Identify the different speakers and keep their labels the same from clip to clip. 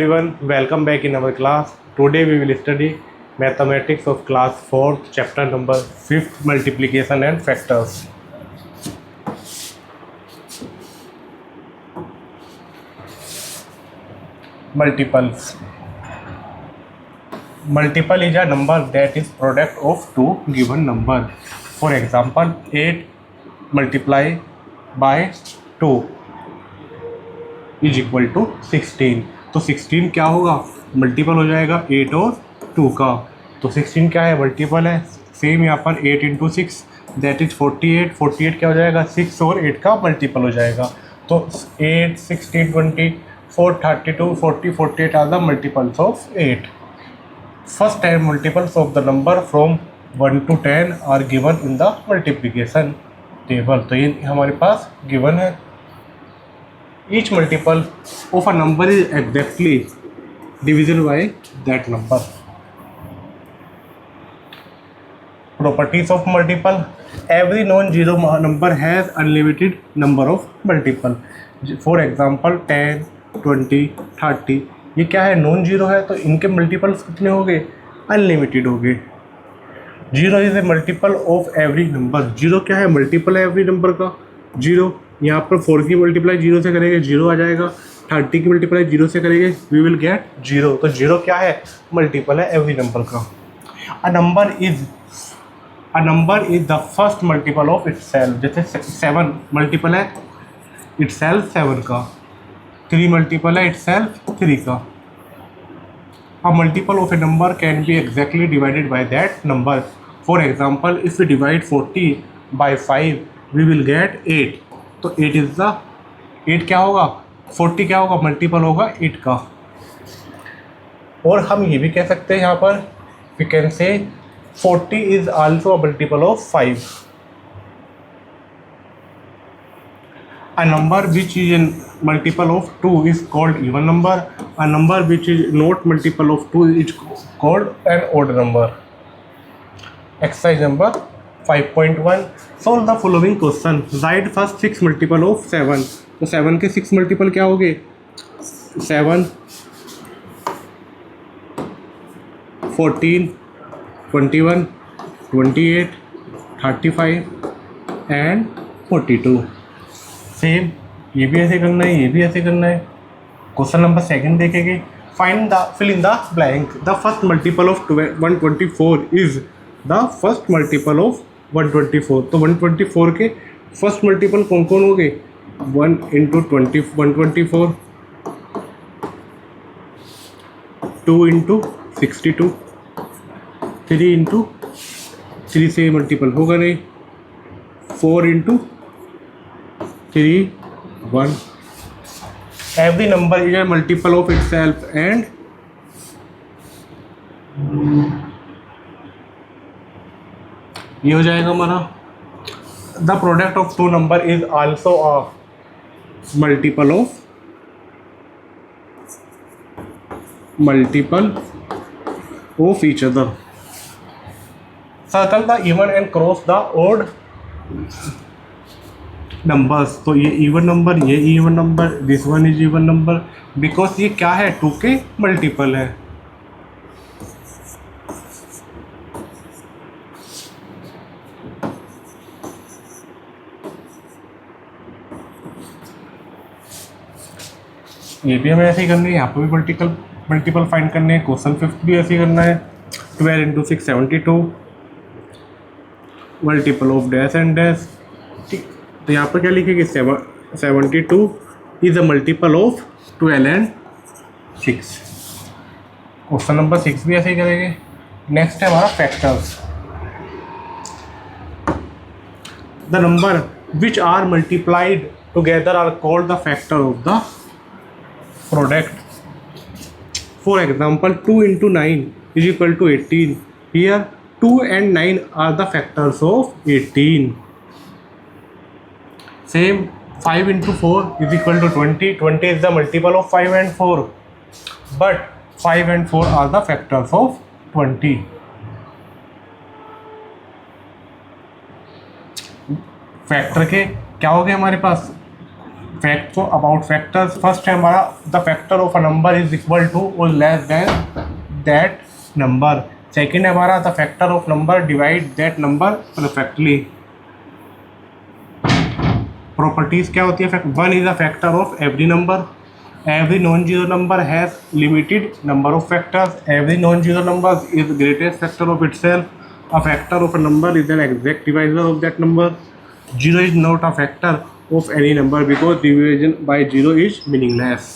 Speaker 1: everyone, welcome back in our class. Today we will study mathematics of class 4, chapter number 5, multiplication and factors. Multiples. Multiple is a number that is product of two given number. For example, 8 multiplied by 2 is equal to 16. तो 16 क्या होगा, multiple हो जाएगा 8 और 2 का. तो 16 क्या है, मल्टीपल है. सेम यहाँ पर 8 इंटू 6 दैट इज 48. 48 क्या हो जाएगा, 6 और 8 का मल्टीपल हो जाएगा. तो 8, 16, 24, 32, 40, 48 are the multiples of 8. First 10 multiples of the number from 1 to 10 are given in the multiplication table. तो ये हमारे पास गिवन है. Each multiple of a number is exactly divisible by that number. Properties of multiple. Every non-zero number has unlimited number of multiple. For example 10, 20, 30. ये क्या है, non zero है, तो इनके मल्टीपल्स कितने हो गए, अनलिमिटेड हो गए. Zero is a multiple of every number. Zero क्या है, मल्टीपल है एवरी नंबर का. जीरो यहाँ पर 4 की मल्टीप्लाई जीरो से करेंगे, जीरो आ जाएगा. 30 की मल्टीप्लाई जीरो से करेंगे, वी विल गेट जीरो. तो जीरो क्या है, मल्टीपल है एवरी नंबर का. अ number is the first multiple of itself. जैसे 7 मल्टीपल है इटसेल्फ 7 का. 3 मल्टीपल है इटसेल्फ 3 का. A multiple of a number can be exactly divided by that number. For example if we divide 40 by 5 we will get 8. तो 8 is the 8 क्या होगा, 40 क्या होगा, मल्टीपल होगा 8 का. और हम ये भी कह सकते हैं यहाँ पर, we can say 40 is also a multiple of 5. A number which is an multiple of 2 is called even number. A number which is not multiple of 2 is called an odd number. Exercise number 5.1. Solve the following question. Write first 6 multiple of 7. तो 7 के 6 multiple क्या हो गए, 7, 14, 21, 28, 35 and 42. Same ये भी ऐसे करना है, ये भी ऐसे करना है. क्वेश्चन नंबर 2 देखेंगे. Find the fill in the blank. The first multiple of 124 is the first multiple of 124. तो 124 के फर्स्ट मल्टीपल कौन कौन हो गए, 1 इंटू 124, 2 इंटू 62, 3 इंटू 3 से मल्टीपल होगा नहीं, 4 into 3, 1. Every number is a multiple of itself and ये हो जाएगा हमारा. The product of two number is also a multiple of each other. Circle the even and cross the odd numbers. तो ये even number, ये even number, this one is even number because ये क्या है, 2 के मल्टीपल है. ये भी हमें ऐसे ही करनी है, यहाँ पर भी मल्टीपल फाइंड करने हैं. क्वेश्चन 5 भी ऐसे ही करना है. 12 into 6 72 multiple of dash and dash. ठीक, तो यहाँ पर क्या लिखेंगे, 72 is a multiple of 12 and 6. Question number 6 भी ऐसे ही करेंगे. नेक्स्ट है हमारा factors. The number which are multiplied together are called the factor of the product. For example 2 into 9 is equal to 18. Here 2 and 9 are the factors of 18. Same 5 into 4 is equal to 20. 20 is the multiple of 5 and 4, but 5 and 4 are the factors of 20. Factor के क्या हो गए हमारे पास, fact about factors, first है हमारा the factor of a number is equal to और less than that number. Second है हमारा the factor of number divide that number perfectly. Properties क्या होती है? One is a factor of every number, every non-zero number has limited number of factors, every non-zero number is the greatest factor of itself, a factor of a number is an exact divisor of that number, zero is not a factor of any number because division by zero is meaningless.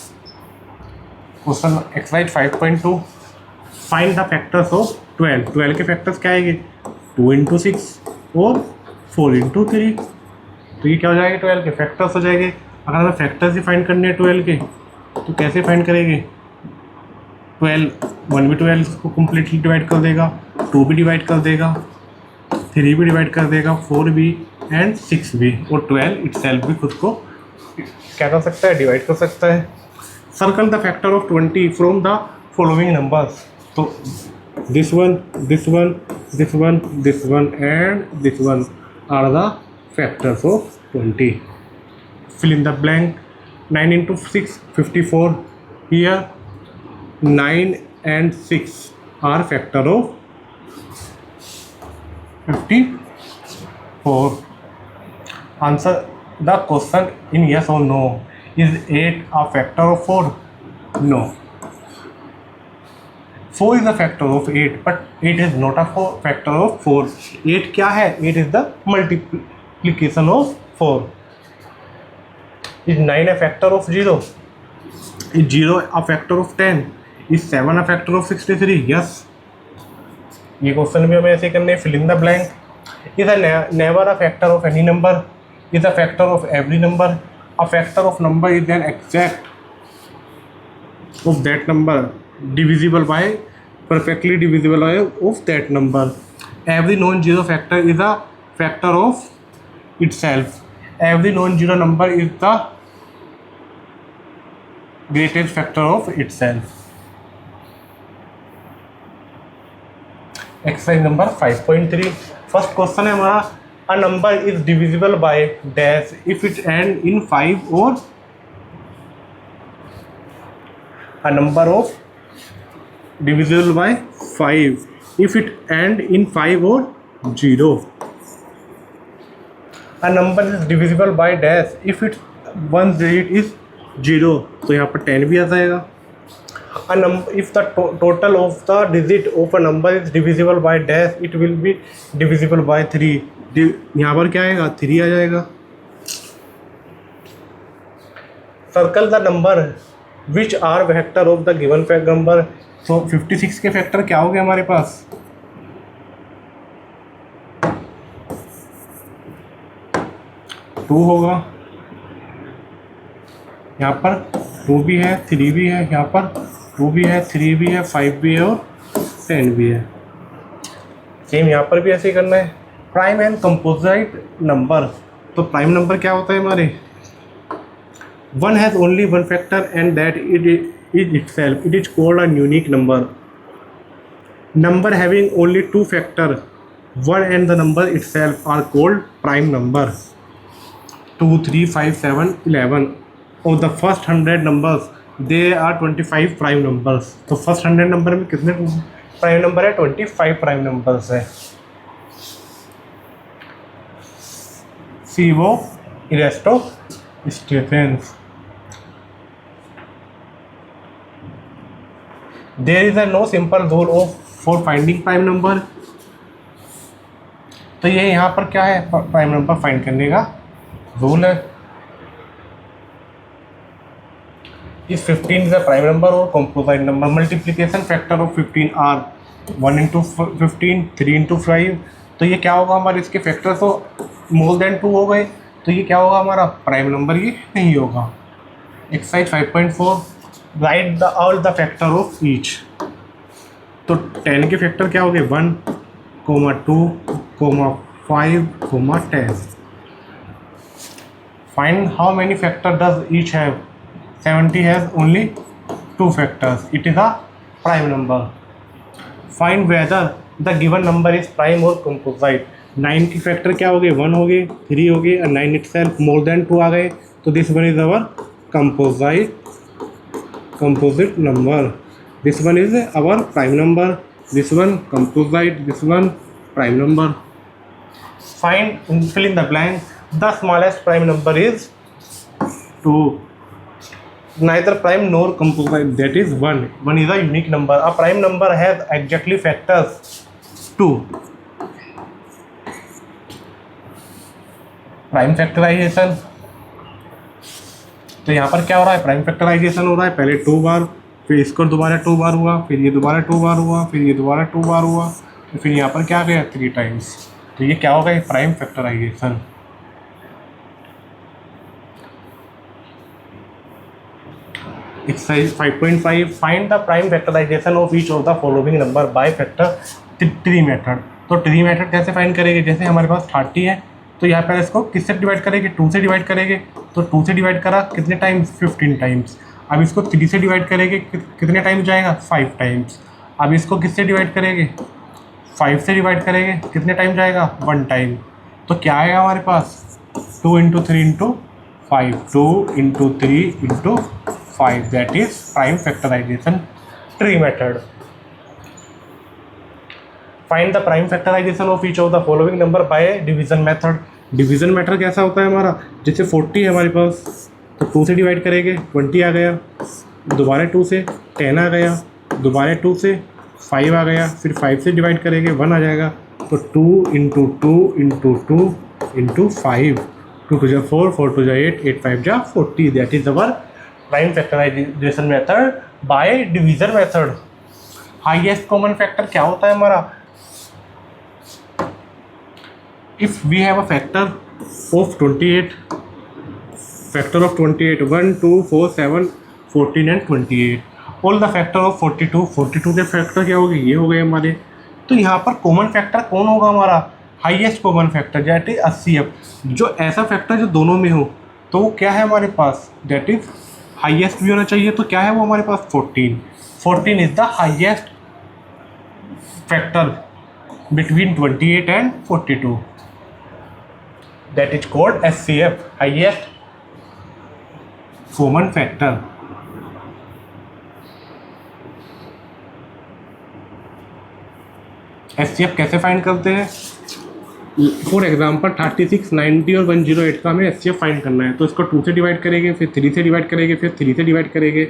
Speaker 1: Question exercise 5.2, find the factors of 12। 12 के factors क्या आएंगे? 2 into 6 और 4 into 3। तो ये क्या हो जाएगा? 12 के फैक्टर्स हो जाएंगे। अगर हमें फैक्टर्स ही फाइंड करने हैं 12 के तो कैसे फाइंड करेंगे? 12 1 भी 12 को कम्प्लीटली डिवाइड कर देगा, 2 भी डिवाइड कर देगा, 3 भी डिवाइड कर देगा, 4 भी एंड 6 भी, और 12 इटसेल्फ भी खुद को क्या कर सकता है? डिवाइड कर सकता है। Circle the factor of 20 from the following numbers. तो this one, this one, this one, this one and this one are the factors of 20। fill in the blank। 9 into 6 54, here 9 and 6 are factor of 54। answer the question in yes or no। is 8 a factor of 4? No, 4 is a factor of 8 but 8 is not a factor of 4। 8 क्या है? 8 is the multiplication of 4। Is 9 a factor of 0? Is 0 a factor of 10? Is 7 a factor of 63? Yes। ये question भी हमें ऐसे करने। fill in the blank। is a never a factor of any number, is a factor of every number, a factor of number is an exact of that number, divisible by, perfectly divisible by of that number, every non-zero factor is a factor of itself, every non-zero number is the greatest factor of itself। Exercise number 5.3, first question है हमारा अ number is divisible by dash if it and in 5 और a number of divisible by 5 if it and in 5 और 0। अ number is divisible by dash if it one digit is 0, तो यहाँ पर 10 भी आ जाएगा। a number if the total of the digit of a number is divisible by dash it will be divisible by 3। यहाँ पर क्या आएगा? 3 आ जाएगा। Circle the number which are factor of the given number. तो 56 के फैक्टर क्या हो गए हमारे पास? 2 होगा, यहाँ पर 2 भी है, 3 भी है, यहाँ पर 2 भी है, 3 भी है, 5 भी है और 10 भी है। सेम यहाँ पर भी ऐसे ही करना है। Prime and composite number. तो प्राइम नंबर क्या होता है हमारे? One has only one factor and that it is itself, it is called a unique number. Number having only 2 factor, one and the number itself are called prime number. 2 3 5 7 11 of the first 100 numbers there are 25 prime numbers। तो first 100 number में कितने prime number है? 25 prime numbers है। Sieve of Eratosthenes. There is a no simple rule of for finding prime number. तो ये यहाँ पर क्या है? प्राइम नंबर फाइंड करने का रूल है। इस 15 is a prime number और composite number। Multiplication factor of 15 are 1 into 15, 3 into 5। तो ये क्या होगा हमारे? इसके फैक्टर तो मोर देन 2 हो गए, तो ये क्या होगा हमारा? प्राइम नंबर ये नहीं होगा। Exercise 5.4, right the all the factor of each. तो 10 के फैक्टर क्या हो गए? 1, 2, 5, 10। Find how many factor does each have. 70 has only 2 factors, it is a prime number। find whether the given number is prime or composite। 9 की factor क्या हो गए? 1 हो गए, 3 हो गए और 9 itself मोर देन 2 आ गए, तो this one is our composite number. This one is our prime number. This one composite. This one prime number. Fill in the blank. The smallest prime number is 2. Neither prime nor composite. That is 1. 1 is a unique number. A prime number has exactly factors 2. Prime factorization. तो यहाँ पर क्या हो रहा है, prime factorisation हो रहा है, पहले 2 बार, फिर इसको दोबारा 2 बार हुआ, फिर ये दोबारा 2 बार हुआ, फिर ये दोबारा 2 बार हुआ, फिर यहाँ पर क्या आ गया 3 टाइम्स। तो ये क्या होगा, prime factorization. Exercise 5.5 find the prime factorization of each of the following number by factor tree method. तो ट्री मेथड कैसे फाइंड करेंगे, जैसे हमारे पास 30 है तो यहाँ पर इसको किससे डिवाइड करेंगे, 2 से डिवाइड करेंगे। तो 2 से डिवाइड करा कितने टाइम्स, 15 टाइम्स। अब इसको 3 से डिवाइड करेंगे, कितने टाइम्स जाएगा, 5 टाइम्स। अब इसको किससे डिवाइड करेंगे, 5 से डिवाइड करेंगे, कितने टाइम जाएगा, 1 टाइम। तो क्या आएगा हमारे पास, 2 × 3 × 5, 2 × 3 × 5, that is prime factorization tree method. Find the prime factorization of each of the following number by division method. Division method कैसा होता है हमारा, जैसे 40 है हमारे पास, तो 2 से डिवाइड करेंगे 20 आ गया, दोबारा 2 से 10 आ गया, दोबारा 2 से 5 आ गया, फिर 5 से डिवाइड करेंगे 1 आ जाएगा। तो 2 × 2 × 2 × 5, 2 × 2 = 4, 4 × 2 = 8, 8 × 5 = 40, that is our prime factorization method by division method. Highest common factor क्या होता है हमारा, if we have a factor of 28, 1, 2, 4, 7, 14 and 28, all the factor of 42 के फैक्टर क्या हो गए, ये हो गए हमारे। तो यहाँ पर कॉमन फैक्टर कौन होगा हमारा, highest common factor, that is HCF। जो ऐसा फैक्टर जो दोनों में हो तो वो क्या है हमारे पास, दैट इज हाईएस्ट भी होना चाहिए। तो क्या है वो हमारे पास, 14 is the highest factor between 28 and 42, that is called HCF, highest common factor। HCF कैसे फाइंड करते हैं, फॉर एग्जांपल 36, 90 और 108 का हमें HCF फाइंड करना है। तो इसको 2 से डिवाइड करेंगे, फिर 3 से डिवाइड करेंगे, फिर 3 से डिवाइड करेंगे।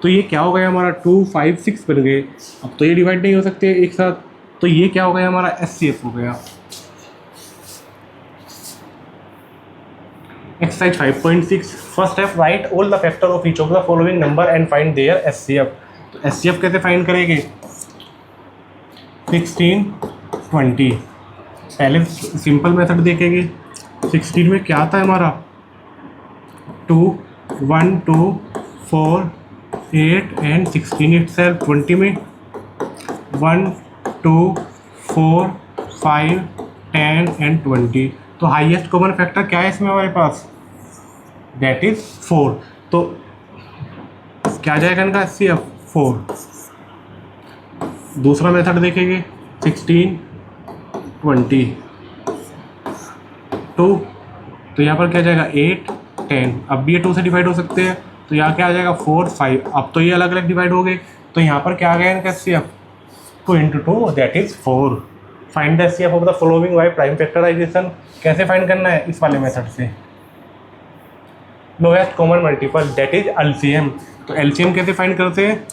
Speaker 1: तो ये क्या हो गया हमारा, 2, 5, 6 बन गए। अब तो ये डिवाइड नहीं हो सकते एक साथ, तो ये क्या हो गया हमारा, HCF हो गया। Exercise 5.6 first step, write all the factor of each of the following number and find their HCF। तो HCF कैसे फाइंड करेंगे, 16, 20। पहले सिंपल मेथड देखेंगे। 16 में क्या आता है हमारा, 2, 1, 2, 4, 8 एंड 16 इटसेल्फ। 20 में 1, 2, 4, 5, 10 एंड 20। तो हाईएस्ट कॉमन फैक्टर क्या है इसमें हमारे पास, दैट इज 4। तो क्या जाएगा इनका HCF, 4। दूसरा मेथड देखेंगे, 16, 20, 2। तो यहाँ पर क्या जाएगा, 8, 10। अब भी ये 2 से डिवाइड हो सकते हैं, तो यहाँ क्या आ जाएगा, 4, 5। अब तो ये अलग अलग डिवाइड हो गए, तो यहाँ पर क्या आ गया इनका HCF, 2 × 2, that is 4। Find the HCF of the following by prime factorization. कैसे फाइंड करना है, इस वाले मेथड से, lowest common multiple, that is LCM। तो LCM कैसे फाइंड करते हैं,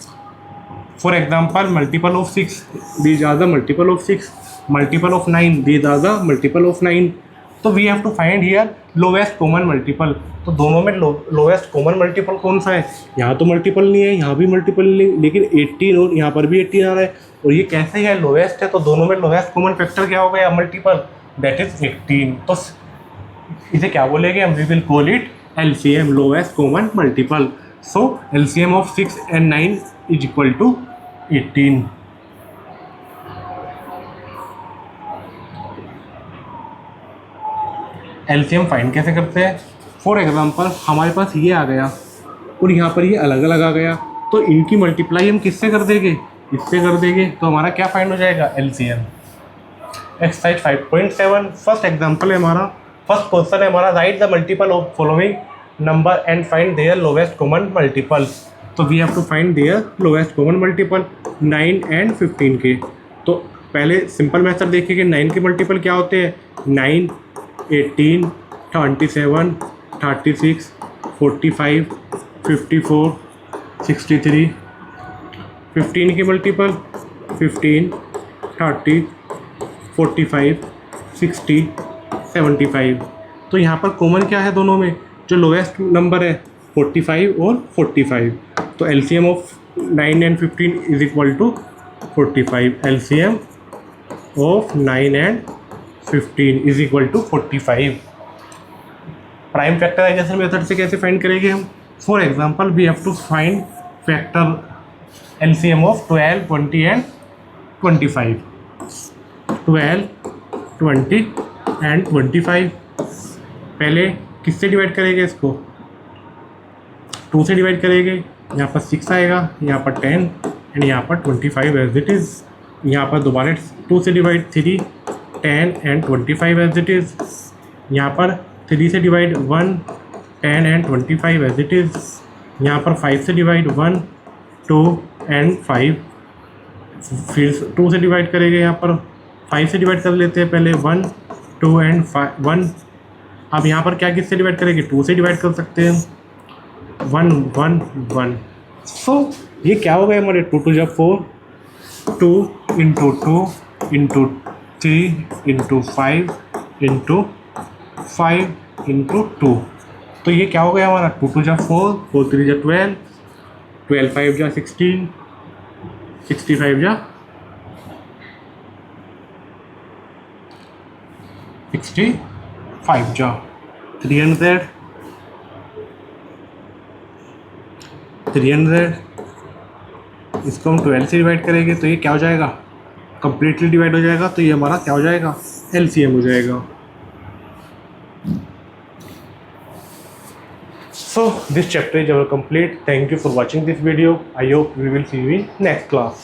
Speaker 1: for example multiple of 6, these are the multiple of 6, multiple of 9, these are the multiple of 9। तो we have to find here lowest common multiple. तो दोनों में lowest common multiple कौन सा है, यहाँ तो मल्टीपल नहीं है, यहाँ भी मल्टीपल नहीं, लेकिन 18 और यहाँ पर भी 18 आ रहा है, और ये कैसे है, लोएस्ट है। तो दोनों में लोएस्ट कॉमन फैक्टर क्या हो गया, मल्टीपल, दैट इज 18। तो इसे क्या बोलेंगे हम, we will call it LCM, lowest common multiple. So LCM of 6 and 9 is equal to 18। LCM find कैसे करते हैं, फॉर एग्जांपल हमारे पास ये आ गया और यहाँ पर ये अलग अलग आ गया, तो इनकी मल्टीप्लाई हम किससे कर देंगे, इससे कर देंगे। तो हमारा क्या फाइंड हो जाएगा, LCM। एक्सरसाइज 5.7 फर्स्ट एग्जांपल है हमारा, फर्स्ट क्वेश्चन है हमारा, right the multiple of following number and find their lowest common multiple. तो we have to find their lowest common multiple 9 and 15 के. तो पहले सिंपल मेथड देखिए कि 9 के मल्टीपल क्या होते हैं. 9, 18, 27, 36, 45, 54, 63. 15 के मल्टीपल 15, 30, 45, 60, 75. तो यहाँ पर कॉमन क्या है दोनों में, जो लोएस्ट नंबर है 45 और 45. तो LCM of 9 and 15 is equal to 45. LCM of 9 and 15 is equal to 45. Prime factorization method से कैसे फाइंड करेंगे हम. For example we have to find factor LCM of 12, 20 and 25. 12, 20 and 25. पहले किससे डिवाइड करेंगे इसको, 2 से डिवाइड करेंगे. यहाँ पर 6 आएगा, यहाँ पर 10 एंड यहाँ पर 25 एज इट इज़. यहाँ पर दोबारा 2 से divide 3, 10 and 25 as it is. यहाँ पर 3 से divide 1, 10 and 25 as it is. यहाँ पर 5 से डिवाइड 1, 2 एंड 5. फिर 2 से डिवाइड करेंगे, यहाँ पर 5 से डिवाइड कर लेते हैं पहले 1, 2 एंड 1. अब यहाँ पर क्या किससे डिवाइड करेंगे, 2 से डिवाइड कर सकते हैं 1, 1, 1. सो ये क्या हो गया हमारे 2 2 4, 2 into 2 into 3 into 5 into 5 into 2. तो ये क्या हो गया हमारा 2 2 4, 4 3 12, 12 5 16, 65 65 जा 300. इसको हम 12 से डिवाइड करेंगे तो ये क्या हो जाएगा, कंप्लीटली डिवाइड हो जाएगा. तो ये हमारा क्या हो जाएगा, एलसीएम हो जाएगा. So this chapter is complete. Thank you for watching this video. I hope we will see you in next class.